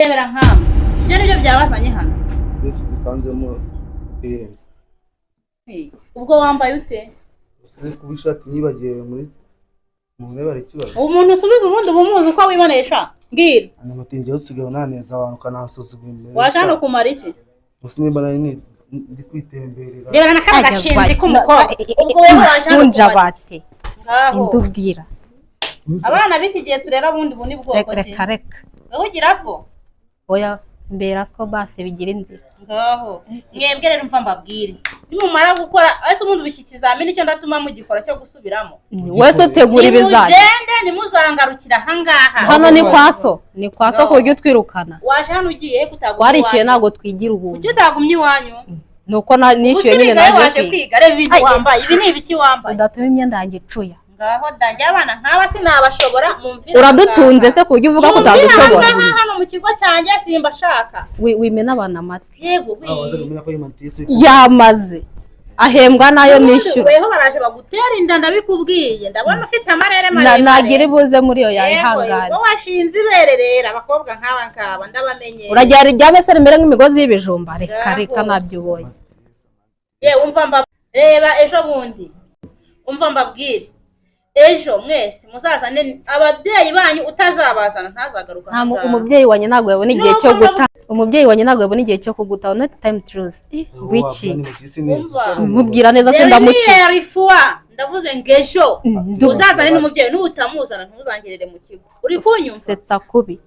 Rebera nkama ibyo nibyo byabazanye hano Yesu dusanzemo birenze. Ubwo wambaye ute? Kubishaka nyibagiwe muri ntebe bari kibazo. Umuntu usubiza ubundi bumuzi uko wibonesha mbwira. Amatinge usigaye naneza abantu kanasuzugura. Washano kumara iki? Usinimba nari ndi kwitemberera. Reba nakabashinzi kumukora. Ubwo wowe washano kunjabate. Indubwira. Abana b'iki gihe turera bundi buni bwoko ki? Reka. Wowe ugirasco? Oya mberasco base bigira inzira. Ngaho. Mwebwe rero mva mbabwire. Nimumara gukora ese umuntu bikikizamini cyo ndatuma mugikora cyo gusubiramo. Wese utegura ibizaje. Mugende nimuzangarukira hangaha. Hano ni kwaso. Ni kwaso ko ujye twirukana. Waje hano ugiye kutagumye. Warishyuye nago twigira ubuntu. Ujye utagumye iwanyu. Nuko nishyuye nyine naje kwiga. Reba ibintu wambaye. Ibi ni ibiki wambaye? Udatuma imyenda yanjye cuya. Ngaho danjye abana nkaba sinabashobora mumvira. Uradutunze se kujya uvuga ko utadushobora. Hano mu kigo cyanjye simba shaka. Wimena abana amatwi. Yego yamaze. Ahembwa nayo nishyura. Weho baraje bagutera inda ndabikubwiye. Ndabona ufite amarere maremare. Nagira ibuze muri yo yayihangana. Wowe washinze ibererera abakobwa nkaba ndabamenyeye. Urajyara ibyabe se imbere nk'imigozi y'ibijumba. Reka nabyo ubonye. Umva mba reba ejo bundi. Umva mbabwire. Ejo mwese muzazane ababyeyi banyu utazabazana ntazagaruka. Umubyeyi wanye ntago yabona igihe cyo guta. Umubyeyi wanye ntago yabona igihe cyo kuguta. Not time truth. Wiki. Mubwira neza se ndamuci. Ndavuze ngejo. Uzazane n'umubyeyi n'ubutamuzana ntuzangirire mu kigo. Uri kunyumva? Setsa kubi.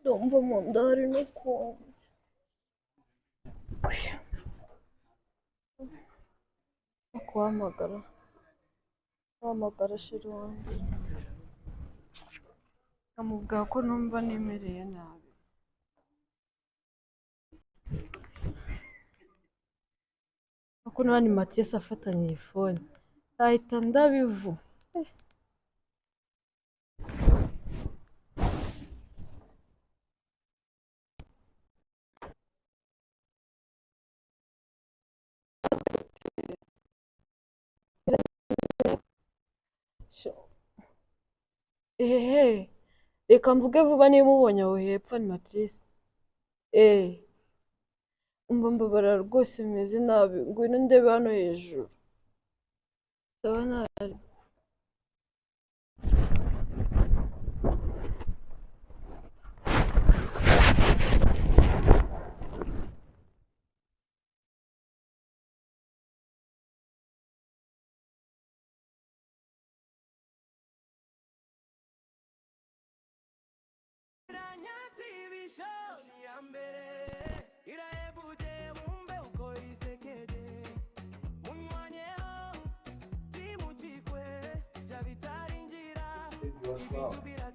Ndumva mu nda hari no kumva. Wahamagara sheri wanjye. Amubwira ko numva nemereye nabi. Ako nani Mathias afatanye ifone. Ahita ndabivu. Reka mvuge vuba niba umubonye aho hepfo ni Matrice. Umva mbabara rwose meze nabi. Ngwino ndebe hano hejuru. Saba nabi.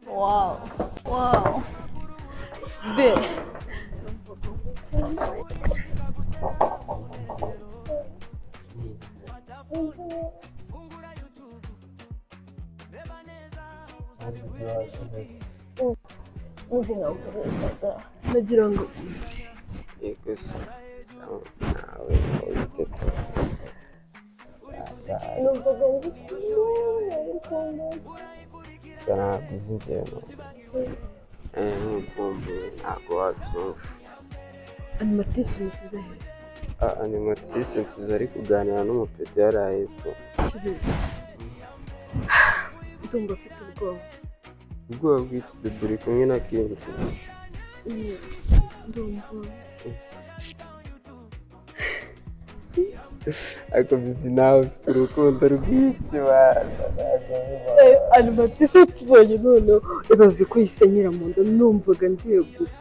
Wow. Be. Nagira ngo Igusa nawe numvaga ngo sanaguze ingendo n'ukumbi ntabwo wabyumva. Animatrice musize he? Animatrice nsize ari kuganira n'umupeti yaraye hepfo. Ndumva afite ubwoba. Ubwoba bw'iki bebe uri kumwe na Kenshi? Ndumva. Ariko bebe nawe ufite urukundo rw'iki bana. Animatrice tubonye none ibaze ko yisenyera mu nda numvaga ngiye gupfa.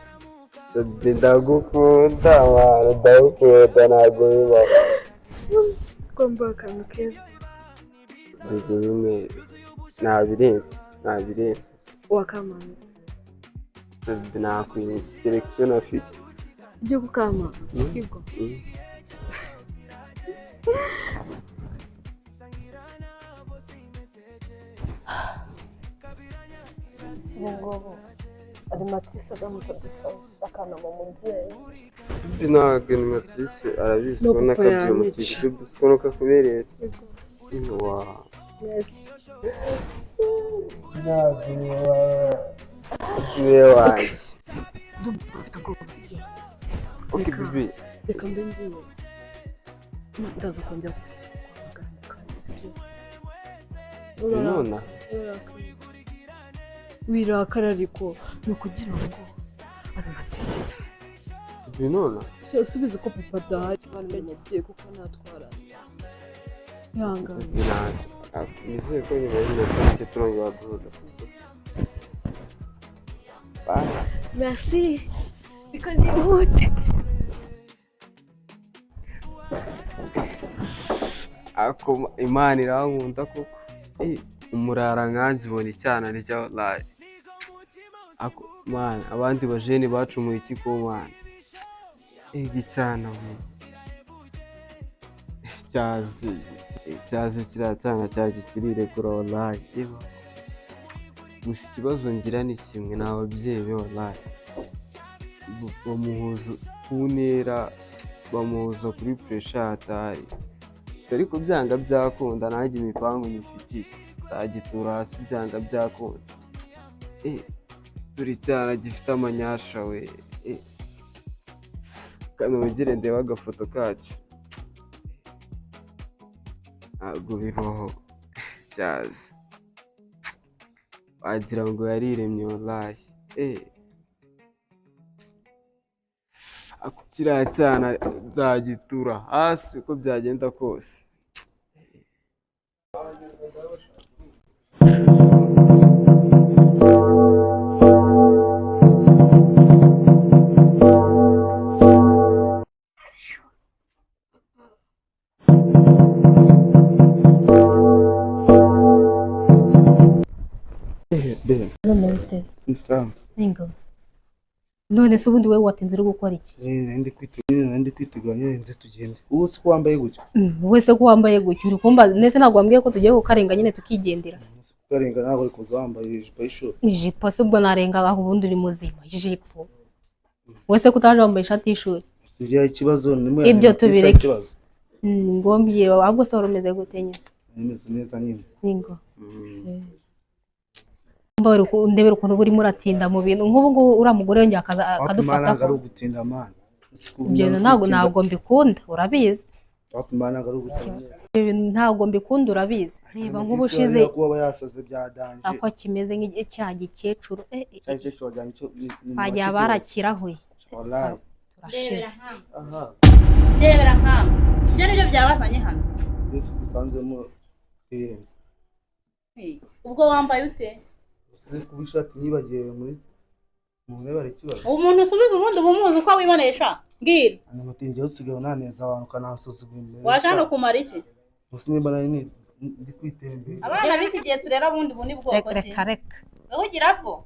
Ndagukunda mwana, ndagukunda ntabwo bibaho. Twambaye akantu keza. Bebe nyine nabirenze. Wakamanze. Bebe nakwiriye selection afite. Ujye gukama. Yego. ubungubu ari Matisa agamutadusaba akana mu mubyeyi ntabwo animatrice arabizi ko nakabyumukije ko nakakubereye wa niwe wanjye okay bibi reka mbe ngiye ndaza kongera kuganira kandi sibyo nona wirakara ariko ni ukugira ngo ari Matisa binona subiza ko papa adahari bamenye bye kuko natwarana ihangane nizeye ko nyuma y'iminota turongera guhura merci reka nihute ako Imana irankunda koko umurara nkanjye ubona icyana rya wallahi ako mana abandi bajene bacumuye iki ko mana igicyana cyazi kiracyana cyaje kirirekura wallahi gusa ikibazo ngira ni kimwe n'ababyeyi be wallahi bamuhuza ku ntera bamuhuza kuri pressure hatari ariko byanga byakunda nanjye imipangu nyifitiye nzagitura hasi byanga byakunda turi cyana gifite amanyasha we kanongere ndeba agafoto kacu ntabwo bibaho cyazi wagira ngo yariremye wallahi kiriya cyana nzagitura hasi uko byagenda kose none se ubundi wowe watinze uri gukora iki? Ndi kwiteganya nze tugende. Ubu se ko wambaye gutyo? Wese ko wambaye gutyo uri kumba nese ntabwo wambwiye ko tugiye kukarenga nyine tukigendera. Kukarenga ntabwo uri kuza wambaye ijipo y'ishuri. Ijipo se ubwo narenga aho ubundi uri muzima ijipo. Wese ko utaje wambaye ishati y'ishuri. Siriya ikibazo nimwe ibyo tubireke. Ngombiye ahubwo se warumeze gute nyine? Nimeze neza nyine. Ningo. Ndebera ukuntu buri muratinda mu bintu nk'ubu ngubu uriya mugore yongeye akadufata ko ari ugutinda amana ibyo ntabwo mbikunda urabizi ntabwo mbikunda urabizi reba nk'ubushize ako kimeze nk'icya gikecuru bajya barakirahuye ndebera nk'aho ibyo nibyo byabazanye hano dusanzemo twirenze ubwo wambaye ute kubishati nibagiye muri mwe bari kibazo umuntu usubiza ubundi bumuzi uko wibonesha mbwira amatinge usigaye unaneza abantu kanasuzugura waje hano kumara iki gusa nimba nari ndi kwitembera abana b'iki gihe turera bundi buni bwoko ki reka aho girasco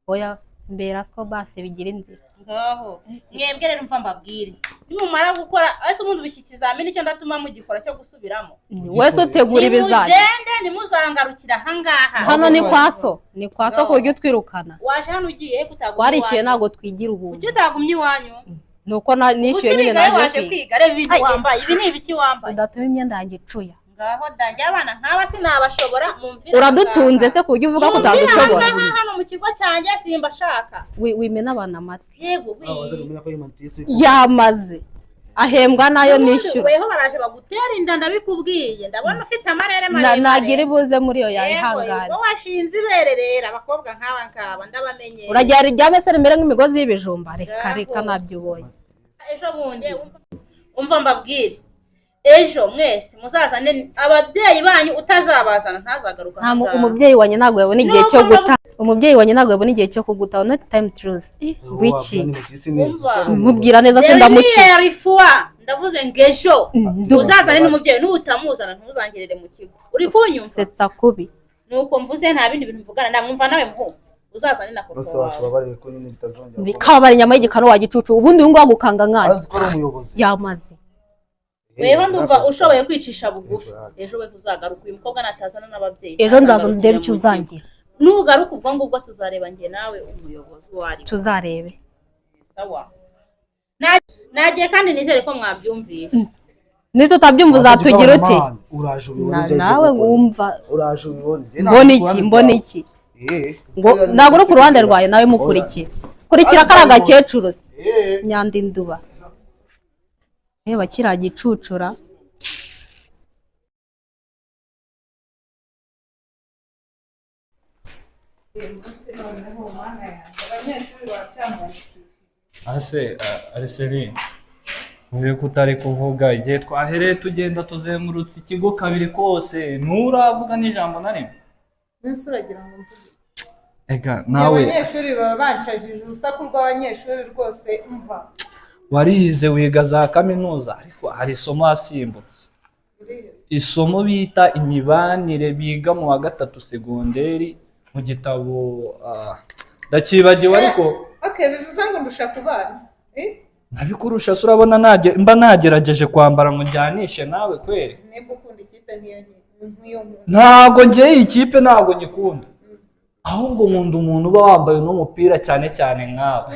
oya mbera siko base bigira inzira ngaho mwebwe rero mva mbabwire nimumara gukora ese umuntu biki kizamini cyo ndatuma mugikora cyo gusubiramo wese utegura ibizanye mugende nimuzangarukira hangaha hano ni kwaso ku buryo twirukana waje hano ugiye kutagumye warishyuye ntago twigira ubuntu ujye utagumye iwanyu nuko nishyuye nyine naje kwiga reba ibintu wambaye ibi ni ibiki wambaye ndatuma imyenda yanjye icuya ngaho danjye abana nk'aba sinabashobora mumvira uradutunze se ku buryo uvuga ko utadushobora hano mu kigo cyanjye simba shaka wimena abana amatwi yego yamaze ahembwa nayo nishyura weho baraje bagutera inda ndabikubwiye ndabona ufite amarere maremare nagira ibuze muri iyo yayihangana ko washinze ibererera abakobwa nk'aba ndabamenye uragira iryame se rimere nk'imigozi y'ibijumba reka nabyo ubonye ejo bundi umva mbabwire ejo mwese muzazane ababyeyi banyu utazabazana ntazagaruka umubyeyi wanjye ntabwo yabona igihe cyo guta umubyeyi wanjye ntabwo yabona igihe cyo kuguta not time to lose wiki mubwira neza se ndamuciye ndavuze ngo ejo uzazane n'umubyeyi n'ubutamuzana ntuzangirire mu kigo uri kunyumva setsa kubi nuko mvuze nta bindi bintu mvugana ndamwumva nawe muhu uzazane na koko wawe ko nyine bitazongera kabari nyama y'igikano wagicucu ubundi ngo gukanga nkana azi ko ari umuyobozi yamaze weho ndumva ushoboye kwicisha bugufi ejo we kuzagaruka uyu mukobwa natazana n'ababyeyi ejo nzaza ndebe icyo uzangira nugaruka ubwo ngubwo tuzareba njye nawe umuyobozi wari tuzarebe sawa nagiye kandi nizere ko mwabyumvise nitutabyumva uzatugira uti uraje ubibone nawe wumva uraje ubibone mbona iki ngo ntabwo uri ku ruhande rwawe nawe mukurikira kurikira kari agakecuru nyandinduba reba kiriya gicucura ase Ariseline uri kutari kuvuga igihe twahereye tugenda tuzengurutse ikigo kabiri kose nturavuga n'ijambo na rimwe nese uragira ngo mvuge ega nawe abanyeshuri baba bancajije urusaku rw'abanyeshuri rwose umva warize wiga za kaminuza ariko hari isomo wasimbutse isomo bita imibanire biga mu wa gatatu segonderi mu gitabo ndakibagiwe ariko bivuze ngo ndusha kubana nabikurusha se urabona mba nagerageje kwambara ngo njyanishe nawe kweri niba ukunda ikipe nk'iyo ntabwo njye iyi kipe ntabwo nyikunda ahubwo nkunda umuntu uba wambaye uno mupira cyane cyane nkawe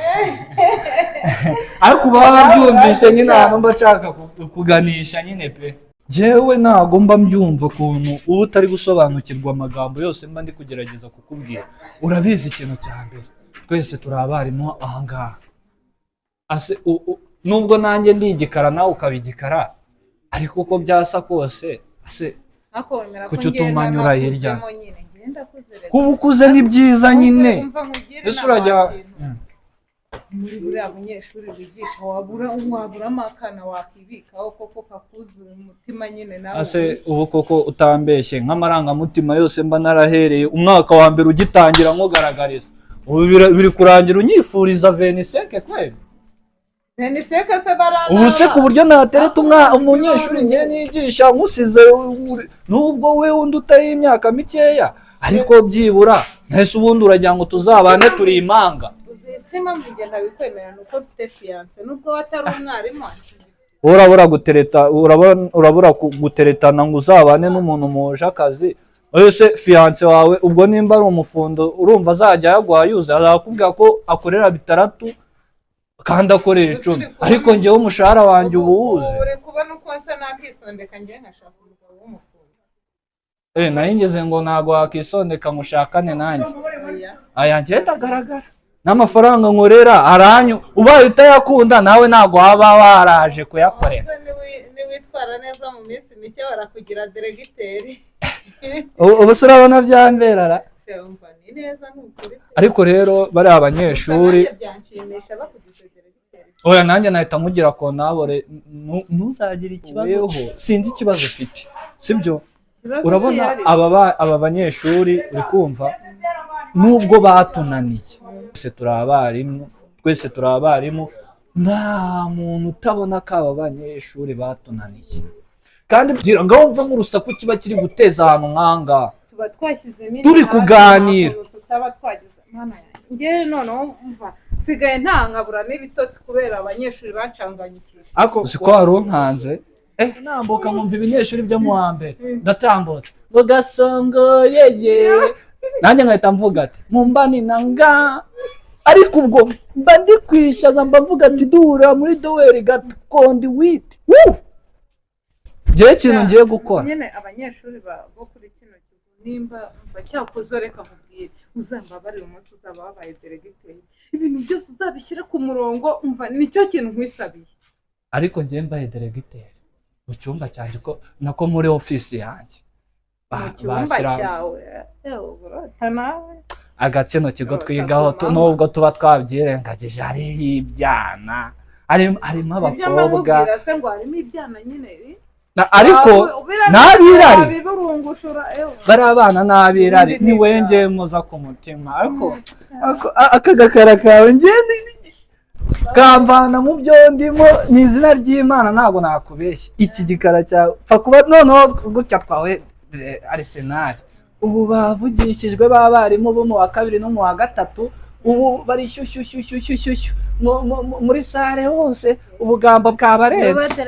ariko uba wabyumvise nyine ahantu mba nshaka kuganisha nyine pe njyewe ntabwo mba mbyumva ukuntu uba utari gusobanukirwa amagambo yose mba ndi kugerageza kukubwira urabizi ikintu cya mbere twese turi abarimu ahangaha nubwo nanjye ndi igikara nawe ukaba igikara ariko uko byasa kose kuki utumanyura hirya kuba ukuze ni byiza nyine ese urajya muri buriya munyeshuri wigisha waburamo akana wakwibikaho koko kakuzura umutima nyine nawe ubu koko utambeshye nk'amarangamutima yose mba narahereye umwaka wa mbere ugitangira nkugaragariza ubu biri kurangira unyifuriza veniseke kweli veniseke se barana ubu se ku buryo natereta umunyeshuri njye nigisha nkusize nubwo we undi utaye imyaka mikeya ariko byibura ntese ubundi uragira ngo tuzabane turi impanga uzisima mugenda bikwemera nuko mfite fiance nubwo watari umwarimu urabura guteretana ngo uzabane n'umuntu muhuje akazi ese fiance wawe ubwo nimba ari umufundo urumva azajya yaguha yuze azakubwira ko akorera 6 kandi akorera 10 ariko njyewe umushahara wanjye ubu wuze uri kubona uko nsa nakisondeka njye nkashaka umugabo w'umufundo nayo ngeze ngo ntabwo wakisondeka mushakane nanjye aya njye ndagaragara n'amafaranga nkorera aranyu ubaye utayakunda nawe ntabwo waba waraje kuyakorera niwitwara neza mu minsi mike barakugira deregiteri ubu se urabona byamberara ni neza n'ukuri ariko rero bari abanyeshuri oya nanjye nahita nkugira kontabore ntuzagire ikibazo sinzi ikibazo ufite sibyo urabona aba banyeshuri uri kumva nubwo batunaniye twese turi abarimu nta muntu utabona ko aba banyeshuri batunaniye kandi kugira ngo wumve nk'urusaku kiba kiri guteza ahantu nk'ahangaha turi kuganira njyewe noneho mva nsigaye ntangabura n'ibitotsi kubera abanyeshuri bacanganyikije uzi ko wari unkanze nambuka nkumva ibinyeshuri byo mu wa mbere ndatambutse ngo gasongoyeye nanjye nkahita mvuga ati mumbani nanga ariko ubwo mba ndi kwishaza mba mvuga ati duhura muri doweri gakondi witi njyewe ikintu ngiye gukora nyine abanyeshuri bo kuri kino kigo nimba cyakoze reka nkubwire uzambabarira umunsi uzaba wabaye deregiteri ibintu byose uzabishyira ku murongo umva nicyo kintu nkwisabiye ariko njyewe mbaye deregiteri mu cyumba cyanjye ko nako muri ofisi yanjye agakino kigo twigaho nubwo tuba twabyirengagije hariho ibyana harimo abakobwa ariko n'abirari bari abana n'abirari niwenge muza ku mutima ariko aka gakara kawe ngende kamvana mu byo ndimo ni izina ry'Imana ntabwo nakubeshya iki gikara cyawe pfa kuba noneho gutya twawe Arsenal ubu bavugishijwe b'abarimu bo mu wa kabiri no mu wa gatatu ubu bari shyushyushyushyushyushyu muri sare hose ubugambo bwabarenze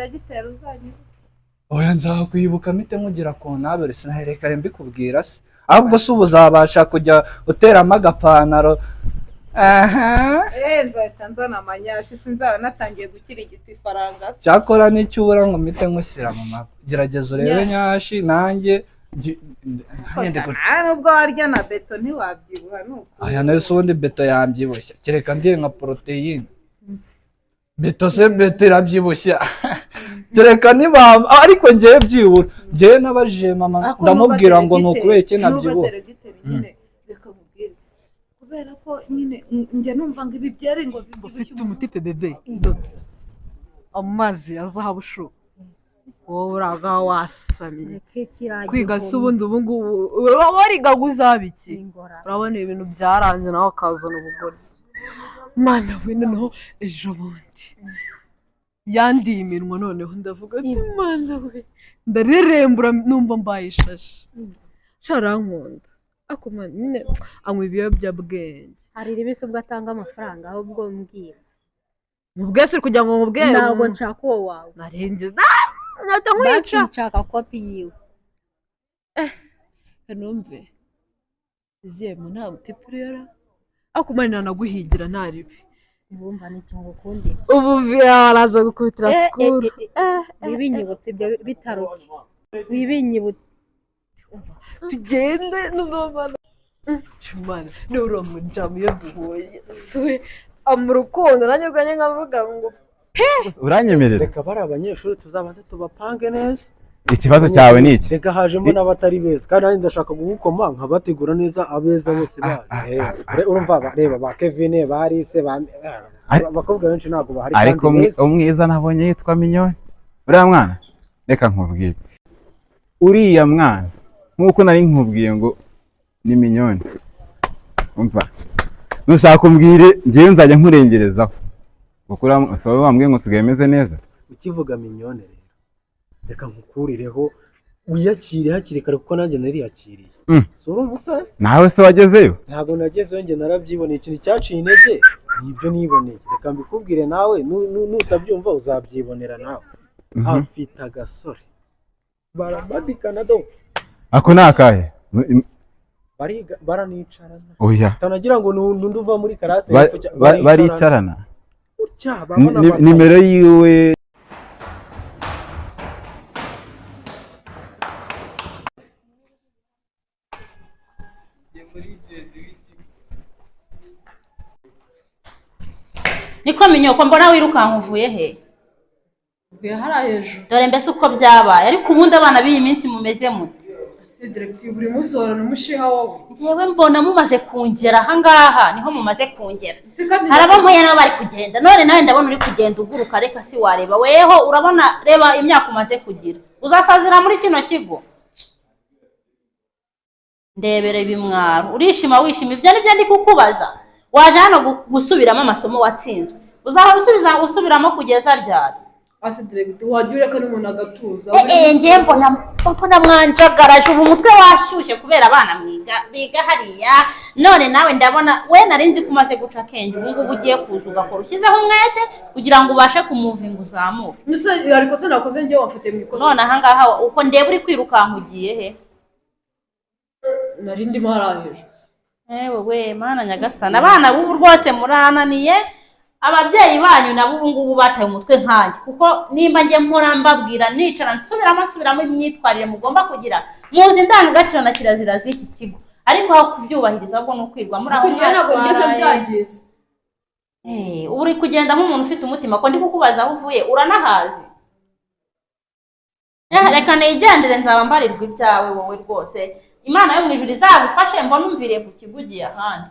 oya nzakwibuka mpite nkugira kontabure sinaherekare mbikubwira se ahubwo se ubu uzabasha kujya uteramo agapantaro nzahita nzana amanyashi sinzaba natangiye gukirigita ifaranga se. cyakora n'icyo ubura ngo mpite nkushyira mu mako gerageza urebe nyashi nanjye nubwo warya na beto ntiwabyibuha nuko aya nese ubundi beto yambyibushya kereka ndiye nka poroteyine beto se beto irabyibushya kereka niba ariko ngewe byibura ngewe nabajije mama ndamubwira ngo ni ukubera iki nabyibuha kubera ko nyine njya numva ngo ibi byari ngo ufite umutipe bebe amazi ya zahabu shu wowe uraga wasamye kwiga se ubundi ubu ngubu warigaga uzaba iki urabona ibintu byaranze nawe akazana ubugore mana we noneho ejo bundi yandiye iminwa noneho ndavuga ati mana we ndarerembura numva mbaye ishashi sharankunda ako man nyine anywa ibiyobyabwenge hari ribise ubwo atanga amafaranga ahubwo mbwira mubwese kugira ngo mubwire ntabwo nshaka uwo wawe narenze basi nshaka kopi yiwe numve iziye mu nta mutipurera ako mani nanaguhigira ntaribi Ibumva n'icyo ngukundira. Ubu vyaraza gukubitira skuru. Bibinyibutse ibyo bitaruke. Bibinyibutse. Tugende n'umwana. Chumana, n'uro mujamu yo duhoye. Swe amurukundo nanjye ganye nkavuga ngo uranyemerera. Reka bari abanyeshuri tuzabanze tubapange neza. Ikibazo cyawe ni iki? Reka hajemo n'abatari beza kandi nanjye ndashaka gukoma nkabategura neza abeza bose bari. Urumva reba ba Kevin barise bakobwa benshi ntabwo bahari kandi ariko umwiza nabonye yitwa Minyoni. Uriya mwana reka nkubwire. Uriya mwana nkuko nari nkubwiye ngo ni Minyoni. Umva. Nushaka kumbwire ngiye nzajya nkurengerezaho. Gukura sawe wambwiye ngo sigaye meze neza. Ukivuga Minyoni rero. Reka nkukurireho uyakire hakiri kare kuko nanjye nari yakiriye. Sura umusase. Nawe se wagezeyo? Ntabwo nagezeyo njye narabyiboneye ikintu cyaciye intege. Nibyo niboneye. Reka mbikubwire nawe nutabyumva uzabyibonera nawe. Afite agasore. Barabadikana do. Ako nakahe? Baranicarana. Oya. Tanagira ngo nunduva muri karase baricarana. Nimero yiwe niko Minyoko mbona wirukanka uvuye he? Uvuye hara hejuru. Dore mbese uko byabaye ariko ubundi abana b'iyi minsi mumeze mute? Se directive buri munsi horana umushiha wowe. Ngewe mbona mumaze kungera ahangaha niho mumaze kungera. Harabampoye nabo bari kugenda none nawe ndabona uri kugenda uguruka reka si wareba weho urabona reba imyaka umaze kugira uzasazira muri kino kigo. Ndebere bimwaro urishima wishima ibyo nibyo ndi kukubaza waje hano gusubiramo amasomo watsinzwe uzahora usubiramo kugeza ryari? Ase directive wajyureka n'umuntu agatuza. Ngiye mbona mwanjagaraje ubu mutwe washyushye kubera abana biga hariya none nawe ndabona we narinzi kumaze guca kenge ubu ngubu ugiye kuza ugakora ushyizeho umwete kugira ngo ubashe kumuvinga uzamuke. Nise ariko se nakoze ngiye wafite mwikoze. None ahangaha uko ndeba uri kwirukanka ugiye he? Narindi maraheje. We mana nyagasana abana b'ubu rwose murananiye ababyeyi banyu nabo ubu ngubu bataye umutwe nkanjye kuko nimba ngiye mpora mbabwira nicara nsubiramo imyitwarire mugomba kugira muzi indangagaciro na kirazira z'iki kigo ariko aho kubyubahiriza bwo no kwirwa muri aho ntabwo ngeze byagize. Ubu uri kugenda nk'umuntu ufite umutima ko ndi kukubaza aho uvuye uranahazi. Reka nigendere nzaba mbarirwa ibyawe wowe rwose Imana yo mu ijuru izagufashe mbona umviriye ku kigo ugiye ahandi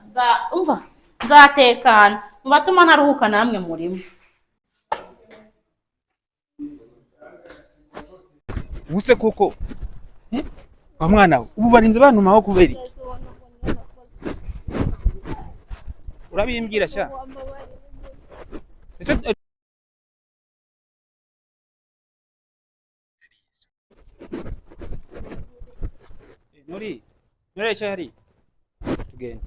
nzatekana mu batuma ntaruhuka namwe murimo. Ubuse kuko wa mwana we ubu barinze bantumaho kubera iki? Urabimbwira sha Nuri cyo hari tugende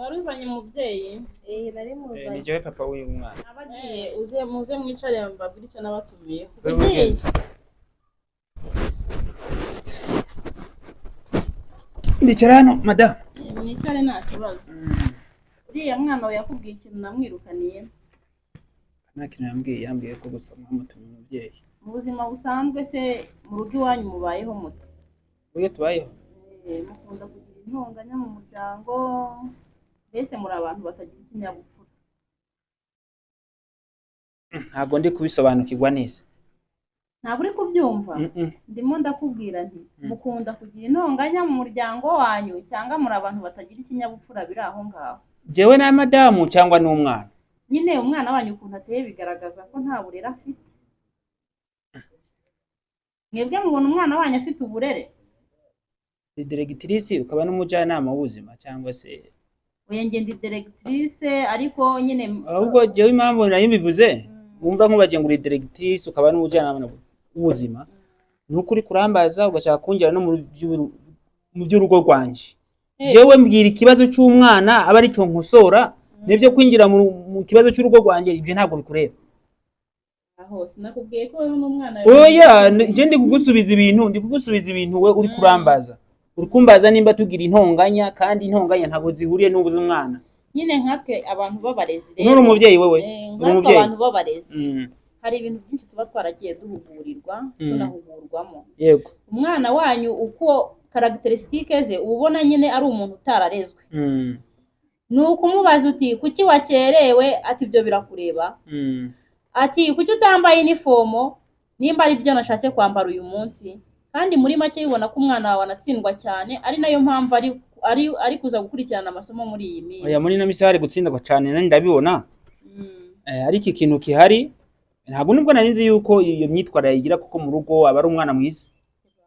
waruzanye umubyeyi nari muzanye ni jewe papa w'uyu mwana uze muze mwicare mbabwire icyo nabatumiye ndicara hano madamu mwicare nta kibazo uriya mwana we yakubwiye ikintu namwirukaniye nta kintu yambwiye ko gusa mwamutumye umubyeyi mu buzima busanzwe se mu rugo iwanyu mubayeho mute uburyo tubayeho mukunda kugira intonganya mu muryango mbese muri abantu batagira ikinyabupfura ntabwo ndi kubisobanukirwa neza ntabwo uri kubyumva ndimo ndakubwira nti mukunda kugira intonganya mu muryango wanyu cyangwa muri abantu batagira ikinyabupfura biri aho ngaho jewe na madamu cyangwa n'umwana nyine umwana wanyu ukuntu ateye bigaragaza ko nta burere afite mwebwe mubona umwana wanyu afite uburere ni diregitirise ukaba n'umujyanama w'ubuzima cyangwa se oya njye ndi diregitirise ariko nyine ahubwo jewe impamvu nari mbivuze wumva nk'ubagiye ngo uri diregitirise ukaba n'umujyanama w'ubuzima ni ukuri kurambaza ugashaka kungira no mu by'urugo rwanje jewe mbwira ikibazo cy'umwana aba ari cyo nkosora nibyo kwinjira mu kibazo cy'urugo rwanjye ibyo ntabwo bikureba aho sinakubwiye ko wewe n'umwana oya nje ndi kugusubiza ibintu we uri kurambaza uri kumbaza nimba tugira intonganya kandi intonganya ntabwo zihuriye n'ubuze umwana nyine nkatwe abantu b'abarezi rero uri umubyeyi wewe nkatwe abantu b'abarezi hari ibintu byinshi tuba twaragiye duhugurirwa tunahugurwamo yego umwana wanyu uko karagiterisitike ze ubona nyine ari umuntu utararezwe ni ukumubaza uti kuki wakerewe ati ibyo birakureba ati kuki utambaye inifomo nimba ari byo nashatse kwambara uyu munsi kandi muri make yibona ko umwana wawe anatsindwa cyane ari nayo mpamvu ari kuza gukurikirana amasomo muri iyi minsi oya muri ino minsi hari gutsindwa cyane nani ndabibona ariko ikintu kihari ntabwo nubwo nari nzi yuko iyo myitwarire ayigira kuko mu rugo aba ari umwana mwiza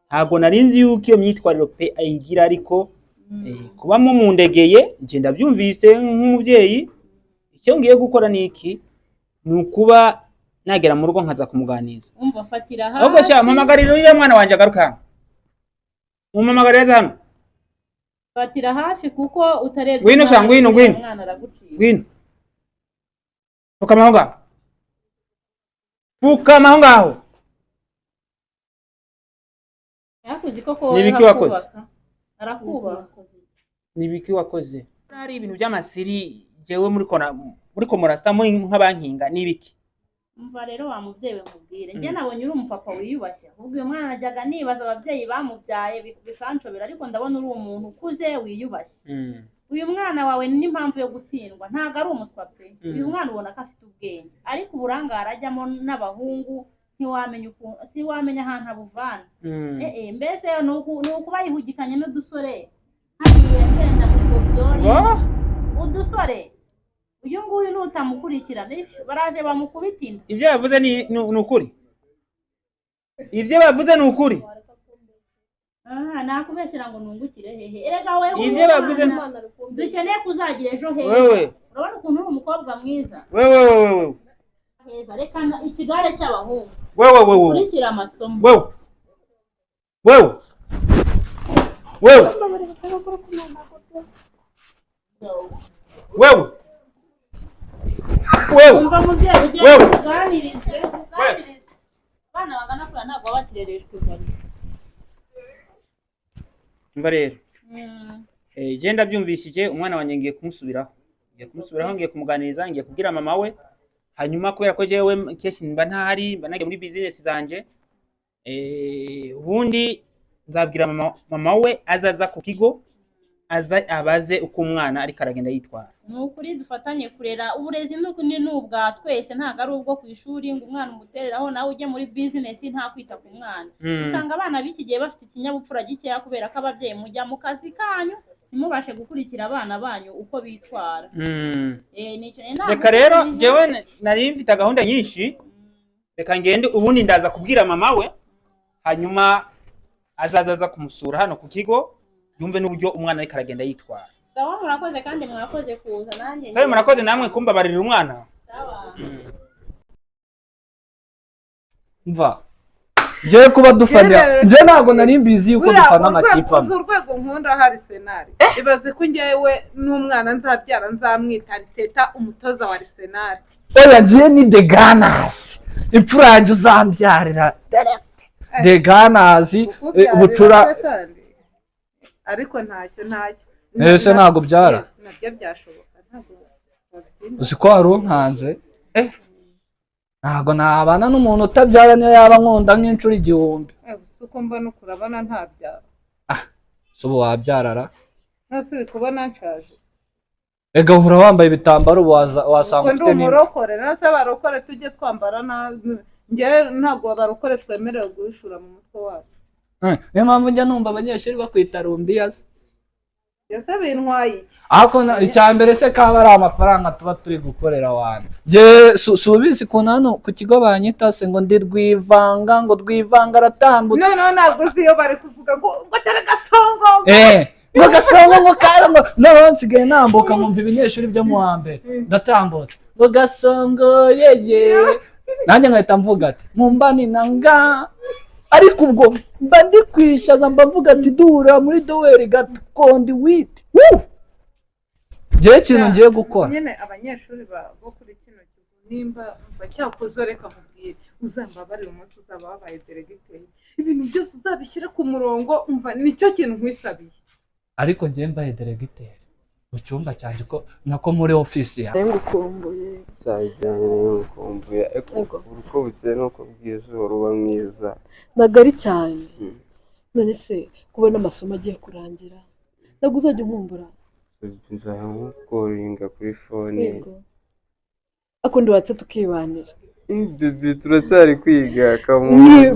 ntabwo nari nzi yuko iyo myitwarire pe ayigira ariko kuba mumundegeye nje ndabyumvise nk'umubyeyi icyo ngiye gukora ni iki ni ukuba nagera mu rugo nkaza kumuganiza umva fatira hafi ahubwo sha mpamagarira uriya mwana wanjye agaruka mumamagarira hano fatira hafi kuko utarebye ngwino sha ngwino ngwino Fukama aho ngaho yakuzi koko nibiki wakoze arakubaka nibiki wakoze ari ibintu by'amasiri jewe muri ko murasa muri nk'abankinga nibiki umva rero wa mubyeyi we mubwire njye nabonye uri umupapa wiyubashye ahubwo uyu mwana najyaga nibaza ababyeyi bamubyaye bikanshobera ariko ndabona uri umuntu ukuze wiyubashye uyu mwana wawe n'impamvu yo gutsindwa ntabwo ari umuswa pe uyu mwana ubona ko afite ubwenge ariko uburangare ajyamo n'abahungu ntiwamenya ukuntu si wamenya ahantu abuvana mbese ni ukuba yihugikanye n'udusore hariya senda muri gobyori udusore uyu nguyu nutamukurikirana baraje bamukubita inda ibyo yavuze ni ukuri ibyo bavuze ni ukuri nakubeshyira ngo nungukire hehe erega wewe ibyo bavuze dukeneye kuzagira ejo heza wewe urabona ukuntu uri umukobwa mwiza wewe heza reka ikigare cy'abahungu wewe kurikira amasomo wewe umva mubyeyi ugiye kuganirize abana bagana kure ntabwo baba bakirereshwe kare mba rero genda byumvishije umwana wanjye ngiye kumusubiraho ngiye kumuganiriza ngiye kubwira mama we hanyuma kubera ko jewe keshi mba ntahari mba nagiye muri business zanje ubundi nzabwira mama we azaza ku kigo abaze uko umwana ariko aragenda yitwara ni ukuri dufatanye kurera uburezi ni ubwa twese ntabwo ari ubwo ku ishuri ngo umwana umutereraho nawe ujye muri business nta kwita ku mwana usanga abana b'iki gihe bafite ikinyabupfura gikeya kubera ko ababyeyi mujya mu kazi kanyu ntimubashe gukurikira abana banyu uko bitwara reka rero jewe nari mfite gahunda nyinshi reka ngende ubundi ndaza kubwira mama we hanyuma azaza kumusura hano ku kigo yumve n'uburyo umwana ariko aragenda yitwara sawa murakoze kandi mwakoze kuza nanjye sawa murakoze namwe kumbabarira umwana sawa mva ngiye kuba dufana nje ntago nari mbizi yuko dufana amakipe amwe urwego nkunda hari Arsenal ibaze ko njyewe n'umwana nzabyara nzamwita Arteta umutoza wa Arsenal oya ngiye ni the Gunners imfuranje uzambyarira the Gunners bucura ariko ntacyo ese ntago byara nabyo byashoboka ntago usiko warunkanze ntago nabana n'umuntu utabyara niyo yaba nkunda nk'inshuro 1000 uko mbona ukurabana ntabyara so wabyarara nase kubona nshaje ega uhura wambaye ibitambaro wasanga ufite ni umurokore nase barokore tujye twambara na nge ntago barokore twemerewe guhishura mu mutwe wacu niyo mpamvu njya numva abanyeshuri bakwita rumbiyazi yase bintwaye iki ako icya mbere se kaba ari amafaranga tuba turi gukorera wana je subizi ko nano ku kigo banyita se ngo ndi rwivanga ngo rwivanga aratambutse no ntabwo uziyo bari kuvuga ngo tere gasongo ngo gasongo ngo kaza ngo no nsigaye nambuka nkumva ibinyeshuri byo mu hambere ndatambutse ngo gasongo yeye nanjye nkahita mvuga ati mumbani nanga ariko ubwo mba ndi kwishaza mba mvuga ati duhura muri doweri gato kondi witi jewe ikintu ngiye gukora nyine abanyeshuri bo kuri kino kigo nimba cyakoze reka nkubwire uzambabarira umunsi uzaba wabaye deregiteri ibintu byose uzabishyira ku murongo umva nicyo kintu nkwisabiye ariko ngiye mbaye deregiteri mu cyumba cyanjye ko nako muri ofisi yawe ngukumbuye cyajyanye ngukumbuye uko bukeye nuko bw'izuba uba mwiza nagari cyane none se kubona amasomo agiye kurangira ntabwo uzajya umumbura nzamukoringa kuri fone akundi watse tukibanira bibi turacyari kwiga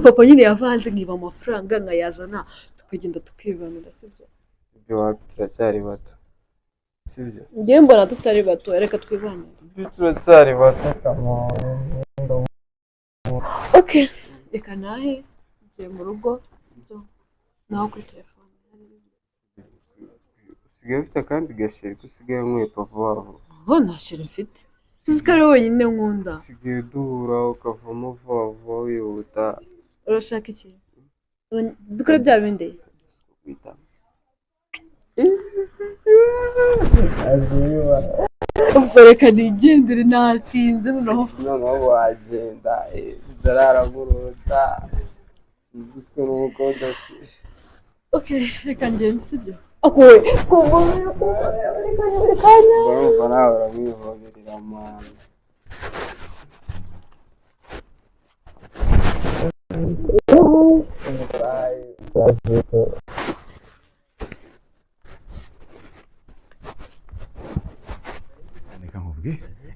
papa nyine yavanze nkiba amafaranga nkayazana tukagenda tukibanira sibyo ibyo wapi turacyari bato sibyo ngiye mbona tutari bato reka twibanire turacyari bato okay reka nahe ngiye mu rugo sibyo naho kuri telefone usigaye ufite akandi gasheri ko usigaye nkwepa vuba vuba nta sheri mfite uzi ko ari wenyine nkunda usigaye duhura ukavamo vuba vuba wihuta urashaka iki dukore bya bindi reka nigendere natinze noneho wagenda bitararamuruta sizwe nuko dasi okay reka ngende sibyo akowe barumva nawe uramwihoberera mwana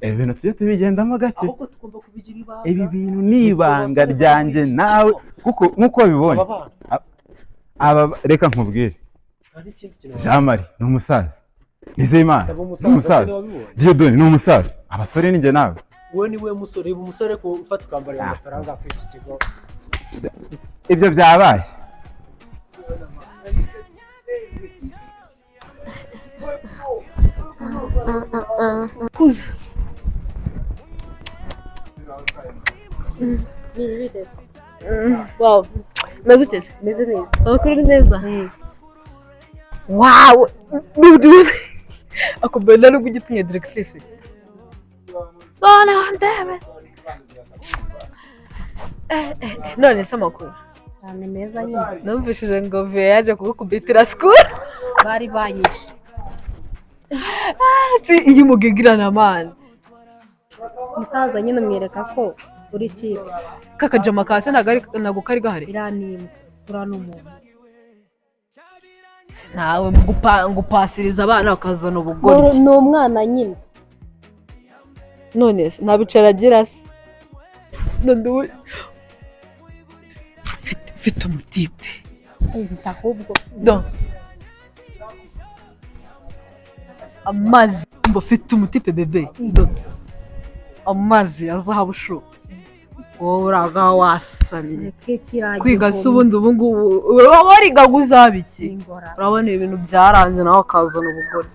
ibi bintu tujye tubigendamo gake ibi bintu ni ibanga ryanjye nawe kuko nk'uko wabibonye reka nkubwire Jean Marie ni umusaza Nizeyimana ni umusaza Dieudonne ni umusaza abasore ninjye nawe wowe ni we musore iba umusore ko ufata ukambarira amafaranga kuri iki kigo ibyo byabaye kuza wow meze uteze meze neza amakuru ni neza wow akubona no kugitumye directrice none ndebe none se amakuru cyane meza nyine numvishije ngo ve yaje kugukubitira school bari banyishe iyo umugigirana man musaza nyine mwereka ko uri kipe kakajama kase ntago kari gahari iranimbwa sura n'umuntu nawe ngupasiriza abana bakazana ubugoryi ni umwana nyine none se ntabicara agira se mfite umutipe ahubwo amazi mfite umutipe bebe amazi ya zahabu shu wowe uraga wasamye kwiga se ubundi ubu ngubu warigaga uzaba iki urabona ibintu byaranze nawe akazana ubugore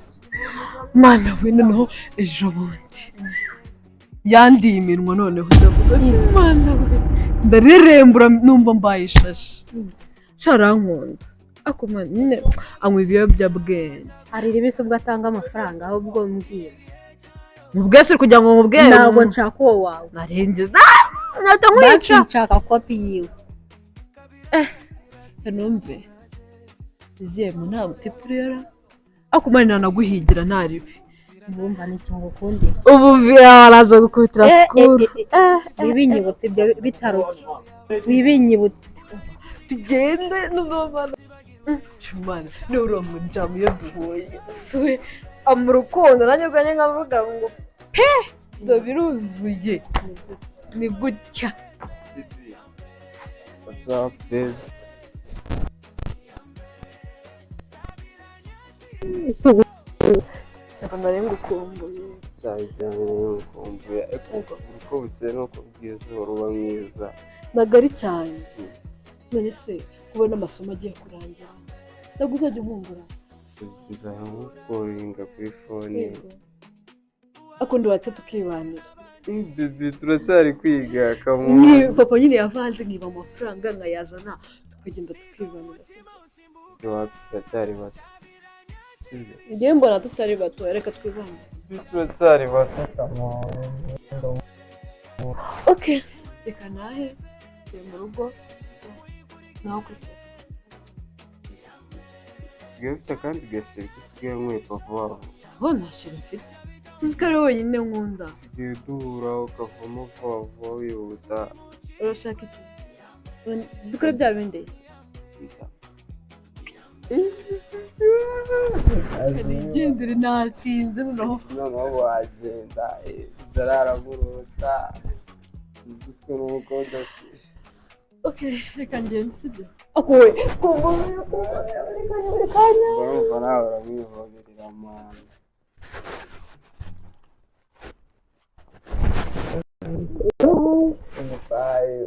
mana we noneho ejo bundi yandiye iminwa noneho ndavuga mana we ndarerembura numva mbaye ishashi sharankunda ako man nyine anywa ibiyobyabwenge hari ribise ubwo atanga amafaranga ahubwo mbwira mubwese kugira ngo mubwire ntabwo nshaka uwo wawe narenze natamwica nshaka kopi yiwe numve iziye mu nta mutipurera ako man nanaguhigira ntaribi mbumva n'icyo ngukundi ubu araza gukubitira sikuru bibinyibutse ibyo bitaruke bibinyibutse tugende n'umwana Shumana n'uriya muryango iyo duhuye suwe mu rukundo nanjye ubwanjye nkavuga ngo he biruzuye ni gutya What's up, babe? nari ngukumbuye Sajyanye ngukumbuye uko bukeye nuko bwiza uhora uba mwiza nagari cyane none se kubona amasomo agiye kurangira ntabwo uzajya umwungura nzamukoringa kuri fone akundi watse tukibanira bibi turacyari kwiga kamuntu papa nyine yavanze nkiba amafaranga nkayazana tukagenda tukibanira turacyari bato ngiye mbona tutari bato reka twibanire turacyari bato kamuntu okay reka nahe turi mu rugo naho kwitwa ufite akandi gaseri usigaye nkwepa vuba vuba aho nta kintu mfite tuzi ko ari wenyine nkunda usigaye duhura ukavamo vuba vuba wihuta urashaka iki dukore bya bindi nigendere natinze noneho wagenda ndararamuruta ugizwe n'umukobwa se okay reka ngende sibyo akowe urumva nawe uramwihoberera mwana Bye.